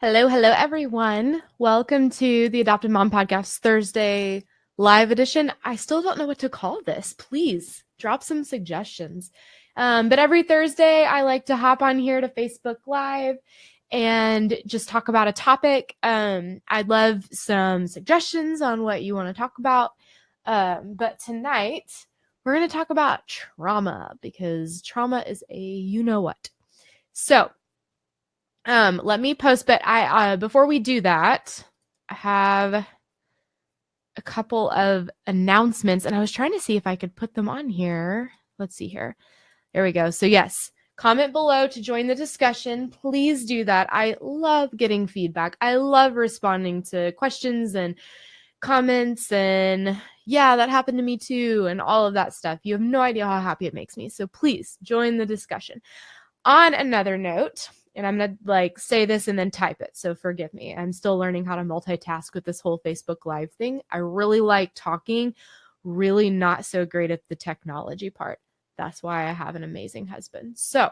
Hello, hello, everyone. Welcome to the Adopted Mom Podcast Thursday live edition. I still don't know what to call this. Please drop some suggestions. But every Thursday, I like to hop on here to Facebook Live and just talk about a topic. I'd love some suggestions on what you want to talk about. But tonight, we're going to talk about trauma because trauma is a you-know-what. So, let me post, but before we do that, I have a couple of announcements, and I was trying to see if I could put them on here. Let's see here. There we go. So yes, comment below to join the discussion. Please do that. I love getting feedback. I love responding to questions and comments and yeah, that happened to me too, and all of that stuff. You have no idea how happy it makes me. So please join the discussion. On another note, and I'm going to say this and then type it, so forgive me. I'm still learning how to multitask with this whole Facebook Live thing. I really like talking, really not so great at the technology part. That's why I have an amazing husband. So,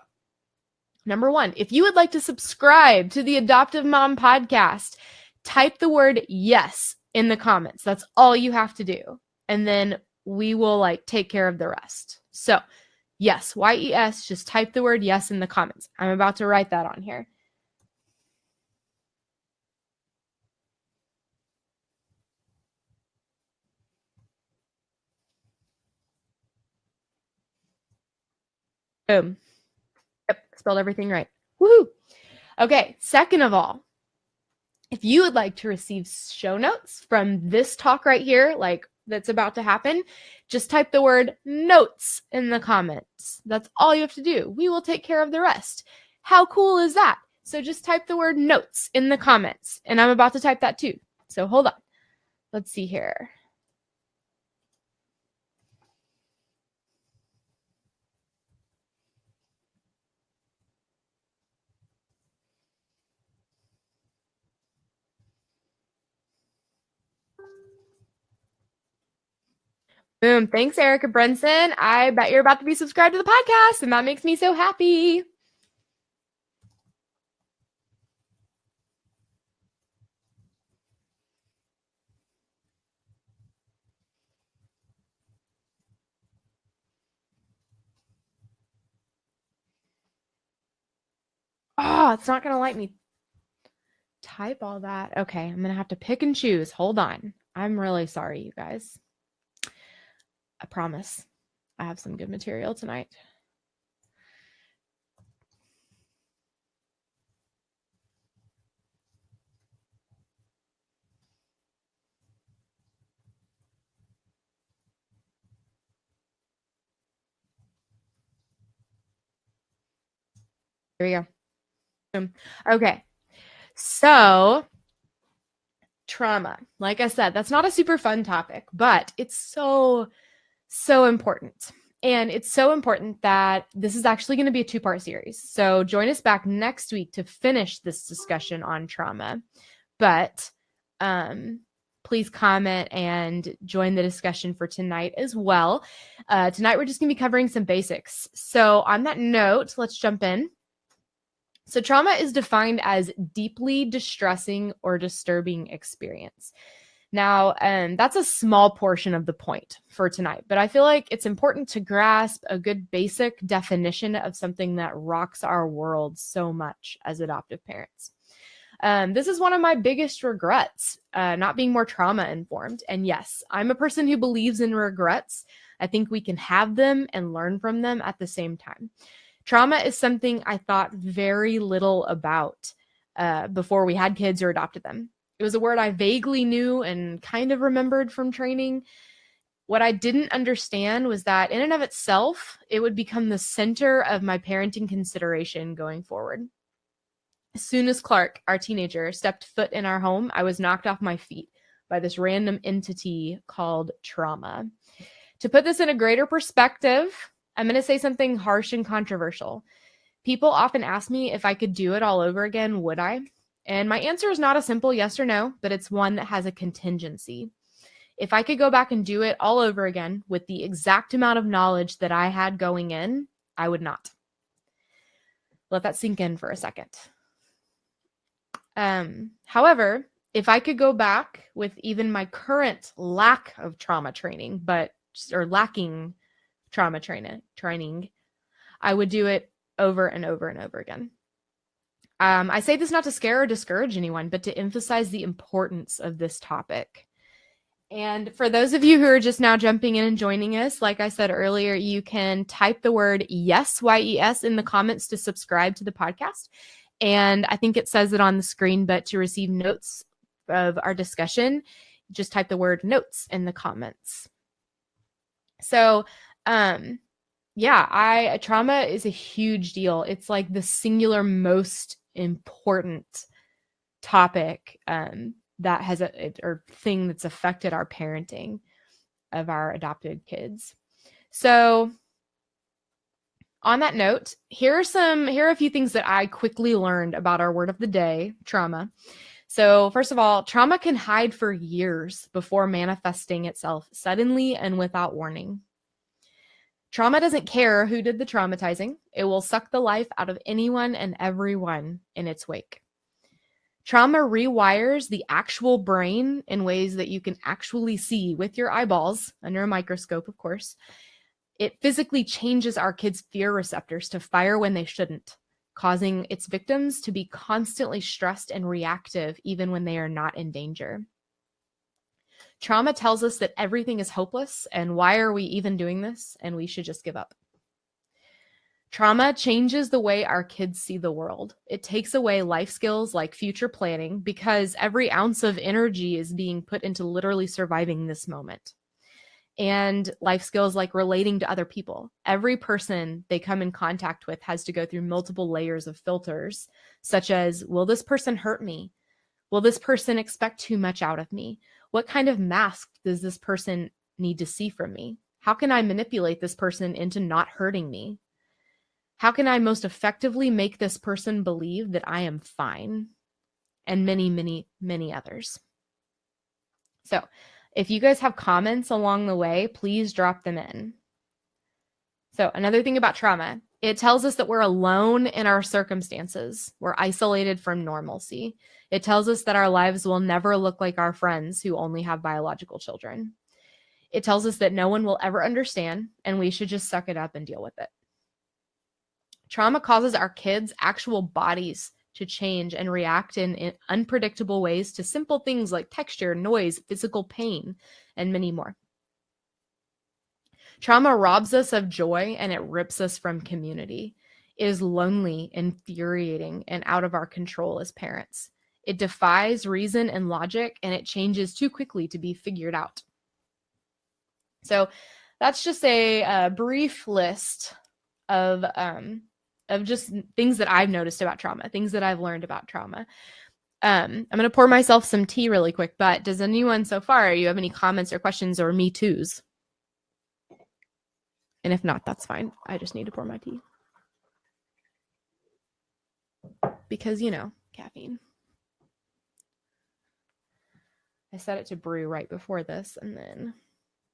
number one, if you would like to subscribe to the Adoptive Mom Podcast, type the word yes in the comments. That's all you have to do. And then we will take care of the rest. So, yes, YES, just type the word yes in the comments. I'm about to write that on here. Boom. Yep, spelled everything right. Woohoo! Okay, second of all, if you would like to receive show notes from this talk right here, that's about to happen, just type the word notes in the comments. That's all you have to do. We will take care of the rest. How cool is that? So just type the word notes in the comments, and I'm about to type that too. So hold on. Let's see here. Boom. Thanks, Erica Brenson. I bet you're about to be subscribed to the podcast, and that makes me so happy. Oh, it's not going to let me type all that. Okay, I'm going to have to pick and choose. Hold on. I'm really sorry, you guys. I promise I have some good material tonight. Here we go. Okay, so trauma. Like I said, that's not a super fun topic, but it's so important. And it's so important that this is actually going to be a two-part series. So join us back next week to finish this discussion on trauma. But please comment and join the discussion for tonight as well. Tonight, we're just going to be covering some basics. So on that note, let's jump in. So trauma is defined as deeply distressing or disturbing experience. Now, that's a small portion of the point for tonight, but I feel like it's important to grasp a good basic definition of something that rocks our world so much as adoptive parents. This is one of my biggest regrets, not being more trauma informed. And yes, I'm a person who believes in regrets. I think we can have them and learn from them at the same time. Trauma is something I thought very little about before we had kids or adopted them. It was a word I vaguely knew and kind of remembered from training. What I didn't understand was that in and of itself, it would become the center of my parenting consideration going forward. As soon as Clark, our teenager, stepped foot in our home, I was knocked off my feet by this random entity called trauma. To put this in a greater perspective, I'm going to say something harsh and controversial. People often ask me if I could do it all over again, would I? And my answer is not a simple yes or no, but it's one that has a contingency. If I could go back and do it all over again with the exact amount of knowledge that I had going in, I would not. Let that sink in for a second. However, if I could go back with even my current lack of trauma training, or lacking trauma training, I would do it over and over and over again. I say this not to scare or discourage anyone, but to emphasize the importance of this topic. And for those of you who are just now jumping in and joining us, like I said earlier, you can type the word YES, Y-E-S, in the comments to subscribe to the podcast. And I think it says it on the screen, but to receive notes of our discussion, just type the word notes in the comments. So, trauma is a huge deal. It's like the singular most important topic that has or thing that's affected our parenting of our adopted kids. So on that note, here are a few things that I quickly learned about our word of the day, trauma. So first of all, trauma can hide for years before manifesting itself suddenly and without warning. Trauma doesn't care who did the traumatizing. It will suck the life out of anyone and everyone in its wake. Trauma rewires the actual brain in ways that you can actually see with your eyeballs, under a microscope, of course. It physically changes our kids' fear receptors to fire when they shouldn't, causing its victims to be constantly stressed and reactive even when they are not in danger. Trauma tells us that everything is hopeless, and why are we even doing this? And we should just give up. Trauma changes the way our kids see the world. It takes away life skills like future planning because every ounce of energy is being put into literally surviving this moment. And life skills like relating to other people. Every person they come in contact with has to go through multiple layers of filters, such as, will this person hurt me? Will this person expect too much out of me? What kind of mask does this person need to see from me? How can I manipulate this person into not hurting me? How can I most effectively make this person believe that I am fine? And many, many, many others. So if you guys have comments along the way, please drop them in. So another thing about trauma, it tells us that we're alone in our circumstances. We're isolated from normalcy. It tells us that our lives will never look like our friends who only have biological children. It tells us that no one will ever understand, and we should just suck it up and deal with it. Trauma causes our kids' actual bodies to change and react in unpredictable ways to simple things like texture, noise, physical pain, and many more. Trauma robs us of joy and it rips us from community. It is lonely, infuriating, and out of our control as parents. It defies reason and logic, and it changes too quickly to be figured out. So that's just a brief list of just things that I've noticed about trauma, things that I've learned about trauma. I'm going to pour myself some tea really quick, but does anyone so far, you have any comments or questions or me toos? And if not, that's fine. I just need to pour my tea. Because, caffeine. I set it to brew right before this, and then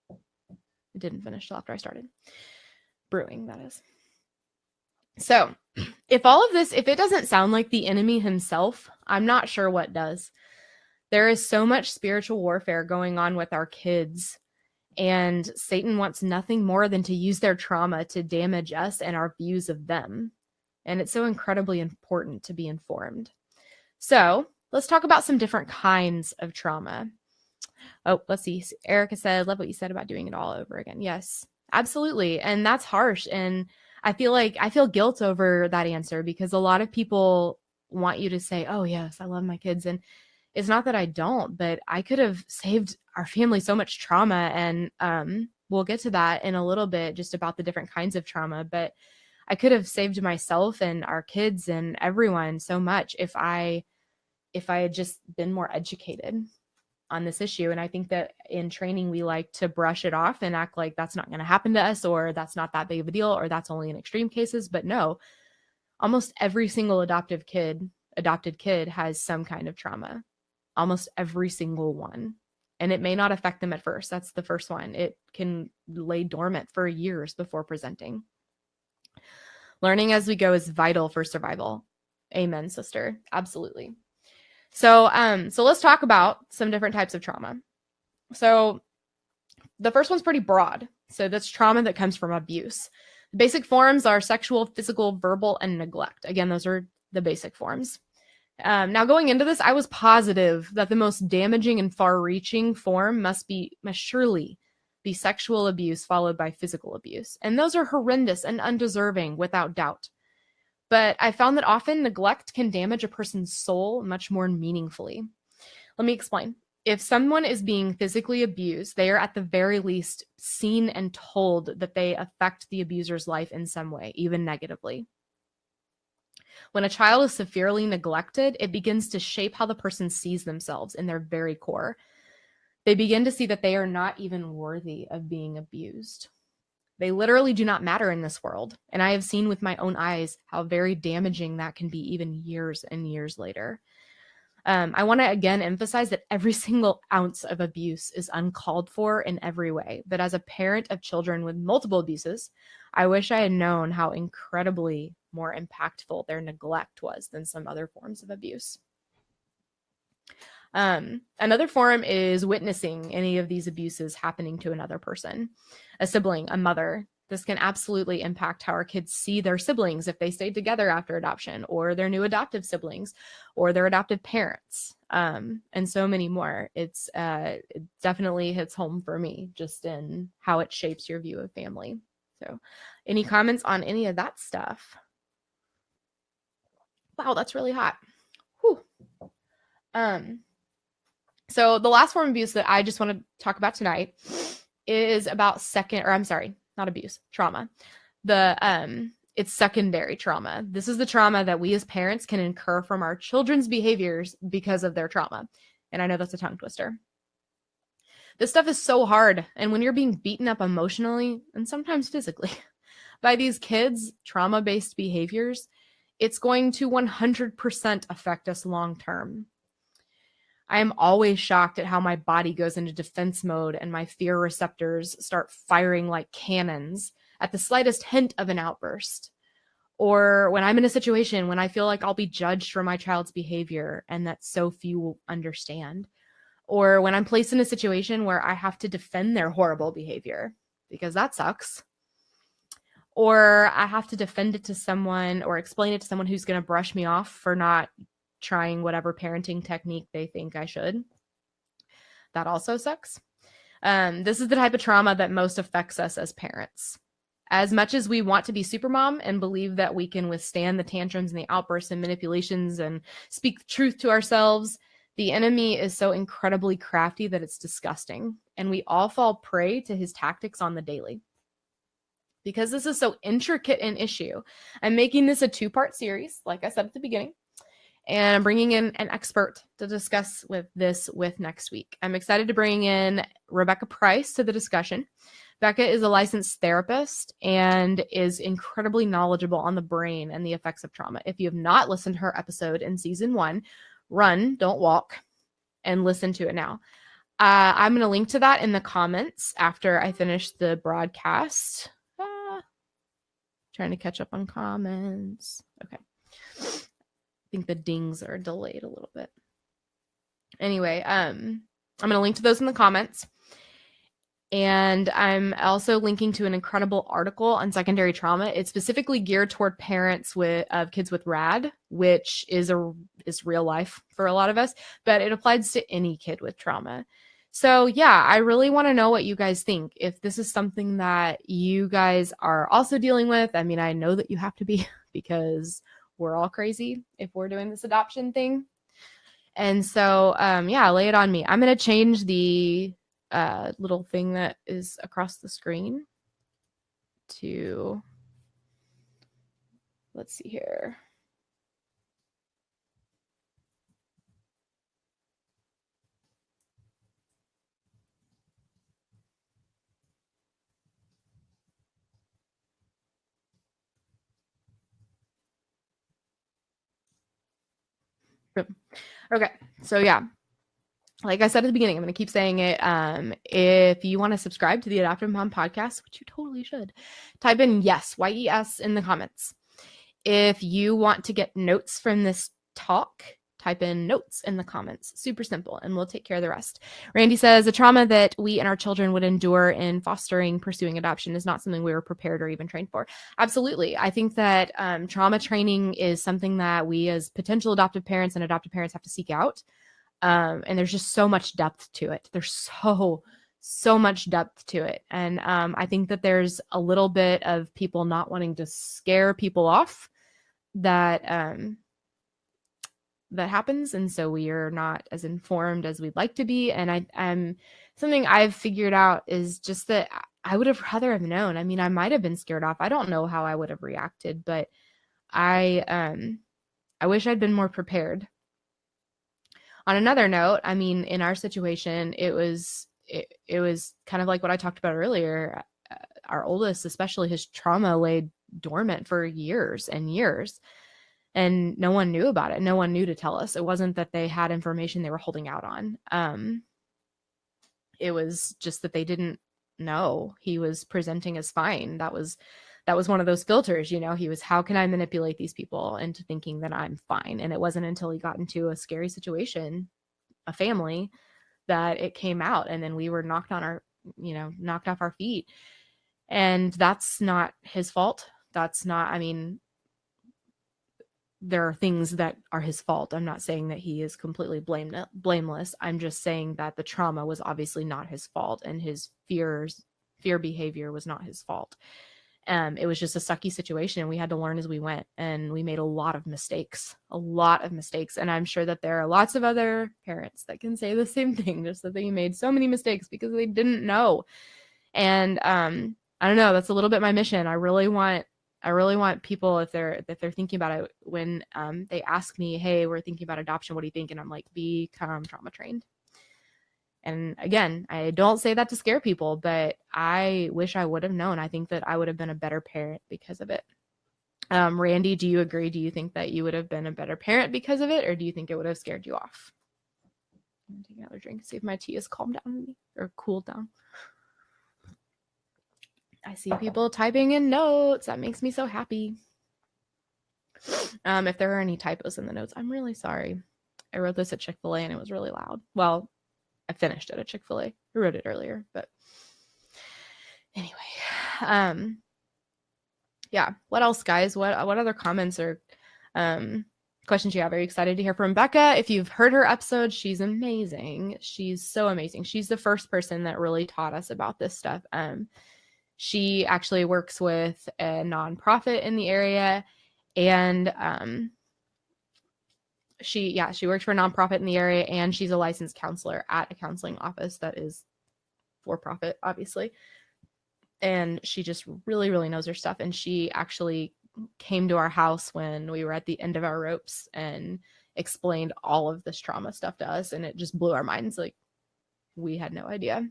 it didn't finish till after I started brewing, that is. So if it doesn't sound like the enemy himself, I'm not sure what does. There is so much spiritual warfare going on with our kids, and Satan wants nothing more than to use their trauma to damage us and our views of them. And it's so incredibly important to be informed. So let's talk about some different kinds of trauma. Oh, let's see. Erica said, love what you said about doing it all over again. Yes, absolutely. And that's harsh. And I feel guilt over that answer because a lot of people want you to say, oh, yes, I love my kids. And it's not that I don't, but I could have saved our family so much trauma. And we'll get to that in a little bit, just about the different kinds of trauma. But I could have saved myself and our kids and everyone so much if I had just been more educated on this issue. And I think that in training, we like to brush it off and act like that's not going to happen to us, or that's not that big of a deal, or that's only in extreme cases. But no, almost every single adopted kid has some kind of trauma, almost every single one. And it may not affect them at first. That's the first one. It can lay dormant for years before presenting. Learning as we go is vital for survival. Amen, sister. Absolutely. So let's talk about some different types of trauma. So the first one's pretty broad. So that's trauma that comes from abuse. The basic forms are sexual, physical, verbal, and neglect. Again, those are the basic forms. Now, going into this, I was positive that the most damaging and far-reaching form must surely be sexual abuse followed by physical abuse. And those are horrendous and undeserving, without doubt. But I found that often neglect can damage a person's soul much more meaningfully. Let me explain. If someone is being physically abused, they are at the very least seen and told that they affect the abuser's life in some way, even negatively. When a child is severely neglected, it begins to shape how the person sees themselves in their very core. They begin to see that they are not even worthy of being abused. They literally do not matter in this world. And I have seen with my own eyes how very damaging that can be even years and years later. I want to again emphasize that every single ounce of abuse is uncalled for in every way. But as a parent of children with multiple abuses, I wish I had known how incredibly more impactful their neglect was than some other forms of abuse. Another form is witnessing any of these abuses happening to another person, a sibling, a mother. This can absolutely impact how our kids see their siblings if they stayed together after adoption, or their new adoptive siblings, or their adoptive parents, and so many more. It definitely hits home for me just in how it shapes your view of family. So any comments on any of that stuff? Wow, that's really hot. Whew. So the last form of abuse that I just want to talk about tonight is about trauma. It's secondary trauma. This is the trauma that we as parents can incur from our children's behaviors because of their trauma. And I know that's a tongue twister. This stuff is so hard. And when you're being beaten up emotionally and sometimes physically by these kids' trauma-based behaviors, it's going to 100% affect us long term. I am always shocked at how my body goes into defense mode and my fear receptors start firing like cannons at the slightest hint of an outburst. Or when I'm in a situation when I feel like I'll be judged for my child's behavior and that so few will understand. Or when I'm placed in a situation where I have to defend their horrible behavior, because that sucks. Or I have to defend it to someone or explain it to someone who's going to brush me off for not trying whatever parenting technique they think I should. That also sucks. This is the type of trauma that most affects us as parents. As much as we want to be supermom and believe that we can withstand the tantrums and the outbursts and manipulations and speak the truth to ourselves, the enemy is so incredibly crafty that it's disgusting. And we all fall prey to his tactics on the daily. Because this is so intricate an issue, I'm making this a 2-part series, like I said at the beginning. And I'm bringing in an expert to discuss with next week. I'm excited to bring in Rebecca Price to the discussion. Becca is a licensed therapist and is incredibly knowledgeable on the brain and the effects of trauma. If you have not listened to her episode in season 1, run, don't walk, and listen to it now. I'm going to link to that in the comments after I finish the broadcast. Trying to catch up on comments. Okay. I think the dings are delayed a little bit. Anyway, I'm going to link to those in the comments. And I'm also linking to an incredible article on secondary trauma. It's specifically geared toward parents of kids with RAD, which is real life for a lot of us, but it applies to any kid with trauma. So yeah, I really want to know what you guys think. If this is something that you guys are also dealing with, I mean, I know that you have to be because we're all crazy if we're doing this adoption thing. And so, yeah, lay it on me. I'm going to change the little thing that is across the screen to, let's see here. Okay, so yeah, like I said at the beginning, I'm going to keep saying it. If you want to subscribe to the Adoptive Mom Podcast, which you totally should, type in yes, YES in the comments. If you want to get notes from this talk, type in notes in the comments. Super simple, and we'll take care of the rest. Randy says, the trauma that we and our children would endure in fostering, pursuing adoption is not something we were prepared or even trained for. Absolutely. I think that trauma training is something that we as potential adoptive parents and adoptive parents have to seek out. And there's just so much depth to it. There's so much depth to it. And I think that there's a little bit of people not wanting to scare people off that that happens. And so we are not as informed as we'd like to be. And I'm something I've figured out is just that I would have rather have known. I mean, I might have been scared off. I don't know how I would have reacted, but I wish I'd been more prepared. On another note, I mean, in our situation, it was kind of like what I talked about earlier. Our oldest, especially, his trauma laid dormant for years and years, and no one knew about it. No one knew to tell us. It wasn't that they had information they were holding out on. It was just that they didn't know. He was presenting as fine. That was one of those filters, he was, how can I manipulate these people into thinking that I'm fine? And it wasn't until he got into a scary situation, a family, that it came out. And then we were knocked off our feet. And that's not his fault. There are things that are his fault. I'm not saying that he is completely blameless. I'm just saying that the trauma was obviously not his fault, and his fear behavior was not his fault. It was just a sucky situation, and we had to learn as we went, and we made a lot of mistakes. And I'm sure that there are lots of other parents that can say the same thing, just that they made so many mistakes because they didn't know. And I don't know, that's a little bit my mission. I really want people, if they're thinking about it, when they ask me, hey, we're thinking about adoption, what do you think? And I'm like, become trauma trained. And again, I don't say that to scare people, but I wish I would have known. I think that I would have been a better parent because of it. Randy, do you agree? Do you think that you would have been a better parent because of it, or do you think it would have scared you off? I'm gonna take another drink, see if my tea has calmed down or cooled down. I see people typing in notes. That makes me so happy. If there are any typos in the notes, I'm really sorry. I wrote this at Chick-fil-A and it was really loud. Well, I finished it at Chick-fil-A. I wrote it earlier, but anyway. Yeah. What else, guys? What other comments or questions you have? Are you excited to hear from Becca? If you've heard her episode, she's amazing. She's so amazing. She's the first person that really taught us about this stuff. She actually works with a nonprofit in the area, and she works for a nonprofit in the area, and she's a licensed counselor at a counseling office that is for profit, obviously. And she just really, really knows her stuff. And she actually came to our house when we were at the end of our ropes and explained all of this trauma stuff to us, and it just blew our minds. Like, we had no idea.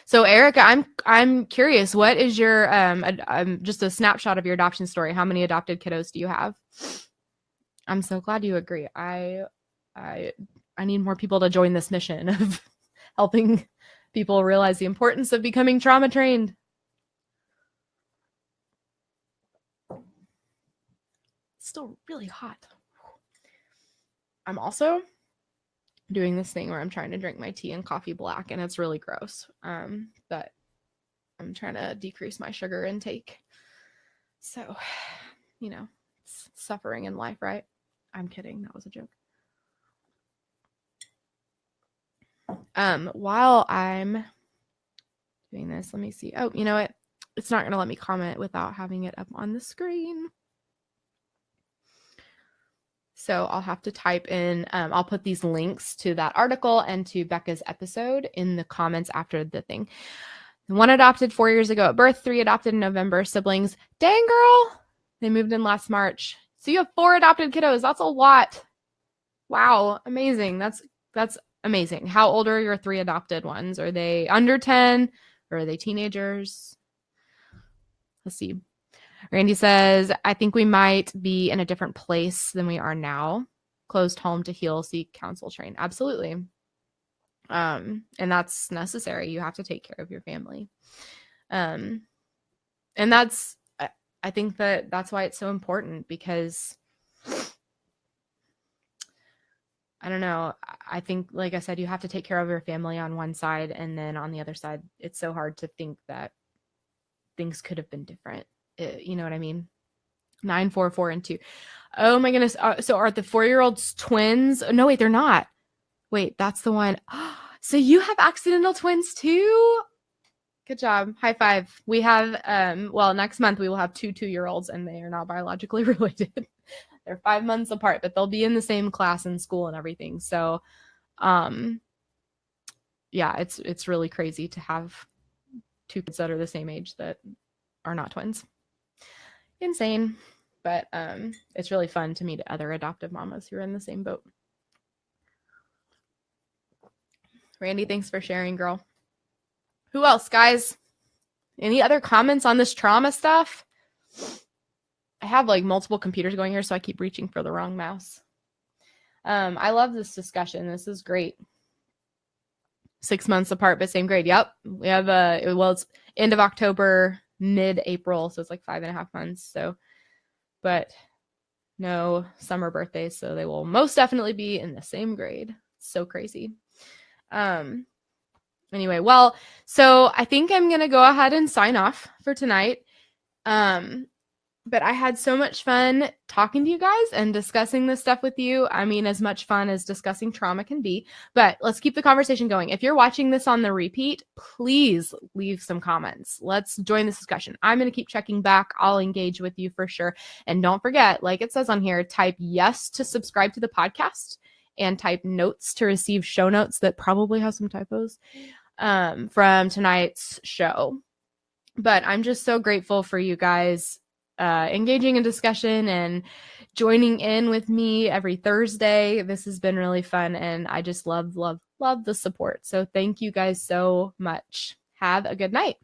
So Erica, I'm curious, what is your just a snapshot of your adoption story? How many adopted kiddos do you have? I'm so glad you agree. I need more people to join this mission of helping people realize the importance of becoming trauma trained. It's still really hot. I'm also doing this thing where I'm trying to drink my tea and coffee black, and it's really gross. But I'm trying to decrease my sugar intake. So, it's suffering in life, right? I'm kidding. That was a joke. While I'm doing this, let me see. Oh, you know what? It's not going to let me comment without having it up on the screen. So I'll have to type in, I'll put these links to that article and to Becca's episode in the comments after the thing. 1 adopted 4 years ago at birth, 3 adopted in November, siblings. Dang, girl. They moved in last March. So you have 4 adopted kiddos. That's a lot. Wow. Amazing. That's amazing. How old are your 3 adopted ones? Are they under 10 or are they teenagers? Let's see. Randy says, I think we might be in a different place than we are now. Closed home to heal, seek, counsel, train. Absolutely. And that's necessary. You have to take care of your family. And that's, I think that's why it's so important, because I don't know. I think, like I said, you have to take care of your family on one side, and then on the other side, it's so hard to think that things could have been different. You know what I mean? 9, 4, 4, and 2. Oh my goodness. So are the 4-year-olds twins? No, wait, they're not. Wait, that's the one. So you have accidental twins too? Good job. High five. We have, well, next month we will have 2 2-year-olds, and they are not biologically related. They're 5 months apart, but they'll be in the same class in school and everything. So, yeah, it's really crazy to have 2 kids that are the same age that are not twins. Insane. But it's really fun to meet other adoptive mamas who are in the same boat. Randy, thanks for sharing, girl. Who else, guys? Any other comments on this trauma stuff? I have like multiple computers going here, so I keep reaching for the wrong mouse. I love this discussion. This is great. 6 months apart, but same grade. Yep. We have well, it's end of October, mid-April, so it's like 5.5 months. So, but no summer birthdays, so they will most definitely be in the same grade. So crazy. Anyway, well, so I think I'm gonna go ahead and sign off for tonight. But I had so much fun talking to you guys and discussing this stuff with you. I mean, as much fun as discussing trauma can be, but let's keep the conversation going. If you're watching this on the repeat, please leave some comments. Let's join this discussion. I'm going to keep checking back. I'll engage with you for sure. And don't forget, like it says on here, type yes to subscribe to the podcast and type notes to receive show notes that probably have some typos from tonight's show. But I'm just so grateful for you guys engaging in discussion and joining in with me every Thursday. This has been really fun, and I just love the support. So thank you guys so much. Have a good night.